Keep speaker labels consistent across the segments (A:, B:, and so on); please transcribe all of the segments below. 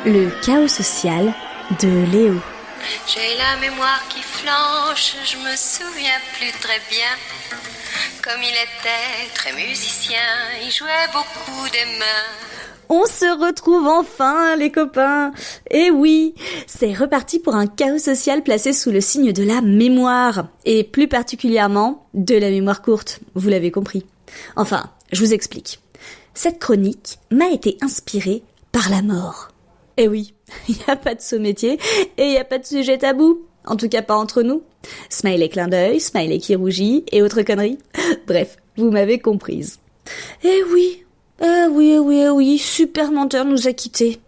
A: Le chaos social de Léo.
B: J'ai la mémoire qui flanche, je me souviens plus très bien. Comme il était très musicien, il jouait beaucoup des mains.
A: On se retrouve enfin, les copains. Et oui, c'est reparti pour un chaos social placé sous le signe de la mémoire. Et plus particulièrement, de la mémoire courte, vous l'avez compris. Enfin, je vous explique. Cette chronique m'a été inspirée par la mort. Et oui, il n'y a pas de sous-métier et il n'y a pas de sujet tabou. En tout cas pas entre nous. Smiley clin d'œil, smiley qui rougit et autres conneries. Bref, vous m'avez comprise. Eh oui, Super Menteur nous a quittés.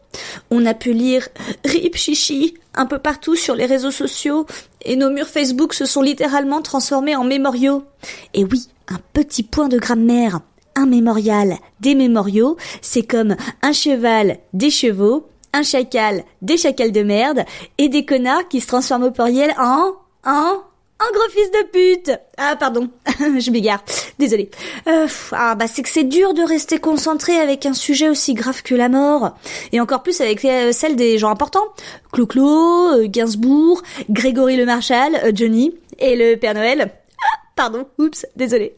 A: On a pu lire RIP Chichi un peu partout sur les réseaux sociaux et nos murs Facebook se sont littéralement transformés en mémoriaux. Et oui, un petit point de grammaire. Un mémorial, des mémoriaux, c'est comme un cheval, des chevaux, un chacal, des chacals de merde, et des connards qui se transforment au pluriel en gros fils de pute. Ah, pardon, je m'égare, désolée. C'est que c'est dur de rester concentré avec un sujet aussi grave que la mort, et encore plus avec celle des gens importants. Clo-Clo, Gainsbourg, Grégory le Marchal, Johnny, et le Père Noël. Pardon, oups, désolée.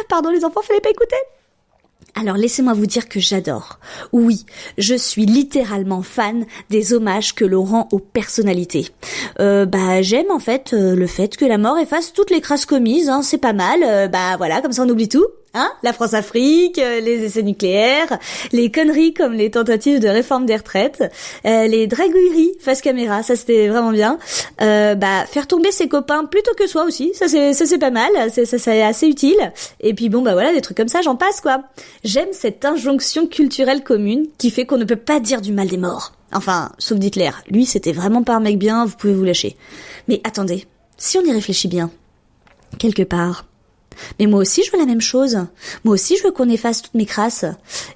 A: Pardon les enfants, fallait pas écouter. Alors laissez-moi vous dire que j'adore. Oui, je suis littéralement fan des hommages que l'on rend aux personnalités. J'aime en fait le fait que la mort efface toutes les crasses commises, hein, c'est pas mal. Voilà, comme ça on oublie tout. Hein, la France-Afrique, les essais nucléaires, les conneries comme les tentatives de réforme des retraites, les dragueries face caméra, ça c'était vraiment bien. Faire tomber ses copains plutôt que soi aussi, ça c'est pas mal, c'est assez utile. Et puis des trucs comme ça, j'en passe quoi. J'aime cette injonction culturelle commune qui fait qu'on ne peut pas dire du mal des morts. Enfin, sauf d'Hitler. Lui, c'était vraiment pas un mec bien, vous pouvez vous lâcher. Mais attendez, si on y réfléchit bien, quelque part... Mais moi aussi je veux la même chose. Moi aussi je veux qu'on efface toutes mes crasses.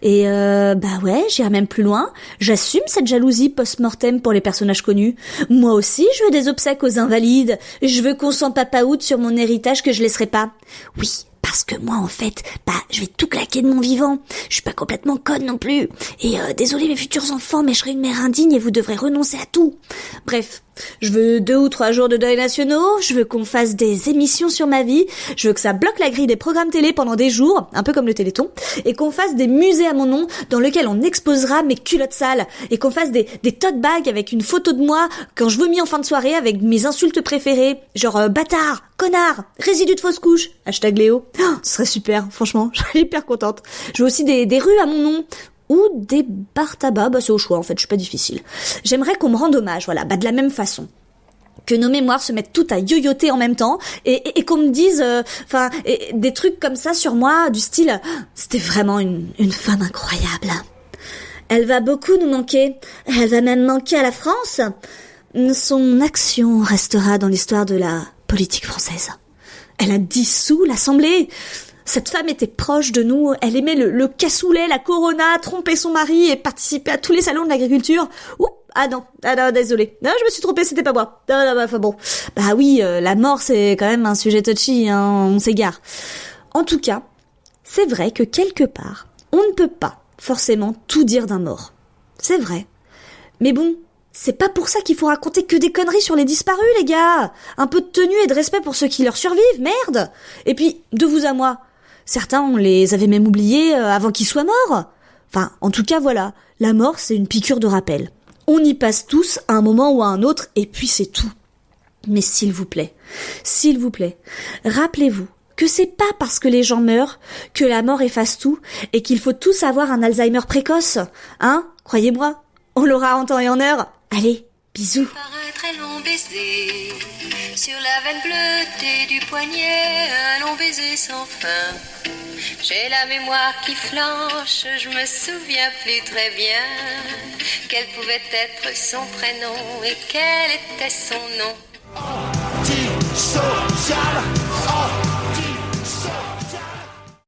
A: Et j'irai même plus loin. J'assume cette jalousie post-mortem pour les personnages connus. Moi aussi je veux des obsèques aux invalides. Je veux qu'on s'en papaoute sur mon héritage que je laisserai pas. Oui, parce que moi en fait, je vais tout claquer de mon vivant. Je suis pas complètement conne non plus. Et désolé mes futurs enfants, mais je serai une mère indigne et vous devrez renoncer à tout. Bref, je veux 2 ou 3 jours de deuil nationaux, je veux qu'on fasse des émissions sur ma vie, je veux que ça bloque la grille des programmes télé pendant des jours, un peu comme le Téléthon, et qu'on fasse des musées à mon nom dans lesquels on exposera mes culottes sales, et qu'on fasse des tote bags avec une photo de moi quand je vomis en fin de soirée avec mes insultes préférées, genre bâtard, connard, résidu de fausse couche, #Léo. Ce serait super, franchement, je serais hyper contente. Je veux aussi des rues à mon nom, ou des bars tabac, c'est au choix en fait, je suis pas difficile. J'aimerais qu'on me rende hommage, de la même façon. Que nos mémoires se mettent toutes à yoyoter en même temps et qu'on me dise des trucs comme ça sur moi, du style c'était vraiment une femme incroyable. Elle va beaucoup nous manquer, elle va même manquer à la France. Son action restera dans l'histoire de la politique française. Elle a dissous l'Assemblée. Cette femme était proche de nous, elle aimait le cassoulet, la corona, tromper son mari et participer à tous les salons de l'agriculture. Désolé. Non, je me suis trompée, c'était pas moi. La mort c'est quand même un sujet touchy, hein, on s'égare. En tout cas, c'est vrai que quelque part, on ne peut pas forcément tout dire d'un mort. C'est vrai. Mais bon, c'est pas pour ça qu'il faut raconter que des conneries sur les disparus, les gars. Un peu de tenue et de respect pour ceux qui leur survivent, merde. Et puis, de vous à moi, certains, on les avait même oubliés avant qu'ils soient morts. Enfin, en tout cas, voilà. La mort, c'est une piqûre de rappel. On y passe tous à un moment ou à un autre, et puis c'est tout. Mais s'il vous plaît, rappelez-vous que c'est pas parce que les gens meurent que la mort efface tout, et qu'il faut tous avoir un Alzheimer précoce. Hein? Croyez-moi, on l'aura en temps et en heure. Allez, bisous.
B: Par un très long baiser, sur la veine bleutée du poignet, un long baiser sans fin. J'ai la mémoire qui flanche, je me souviens plus très bien quel pouvait être son prénom et quel était son nom.
C: Antisocial.